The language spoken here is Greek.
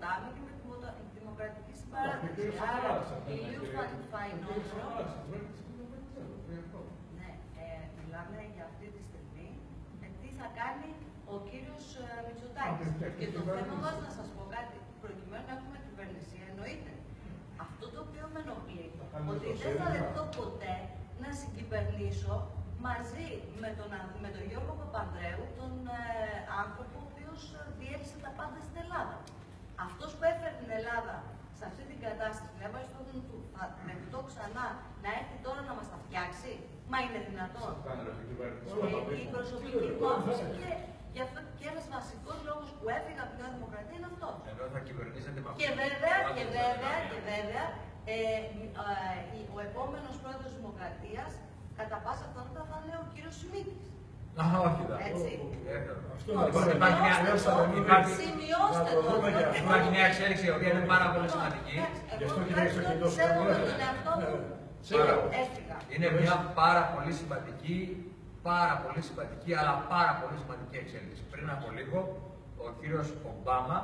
ποτάμι και με τη δημοκρατική συμπαράταξη. Άρα, ηλίου φαϊνότερο. Ναι, μιλάμε για αυτή τη στιγμή τι θα κάνει ο κύριος Μητσοτάκης. Και το θέμα μας, να σας πω κάτι, προκειμένου να έχουμε κυβερνησία, εννοείται. Αυτό το οποίο με ενοχλεί, ότι δεν θα δεχτώ ποτέ να συγκυβερνήσω μαζί με τον Γιώργο Παπανδρέου, τον άνθρωπο ο οποίος διέλυσε τα πάντα στην Ελλάδα. Αυτός που έφερε την Ελλάδα σε αυτή την κατάσταση, να έβαλε στο του, θα δεχτώ ξανά να έρθει τώρα να μας τα φτιάξει. Μα είναι δυνατόν. Η προσωπική μου άποψη και αυτό και ένας βασικός λόγος που έφυγα από την Νέα Δημοκρατία είναι αυτό. Ενώ θα κυβερνήσετε με αυτό. Και βέβαια, ο επόμενος πρόεδρος της Δημοκρατίας κατά πάσα πιθανότητα θα είναι ο κύριος Σιμίτης. Όχι, έτσι. Σημειώστε το. Υπάρχει μια εξέλιξη η οποία είναι πάρα πολύ σημαντική. Γι' αυτό και δεν πιστεύω με τον εαυτό μου. Είναι μια πάρα πολύ σημαντική, αλλά πάρα πολύ σημαντική εξέλιξη. Πριν από λίγο, ο κύριος Ομπάμα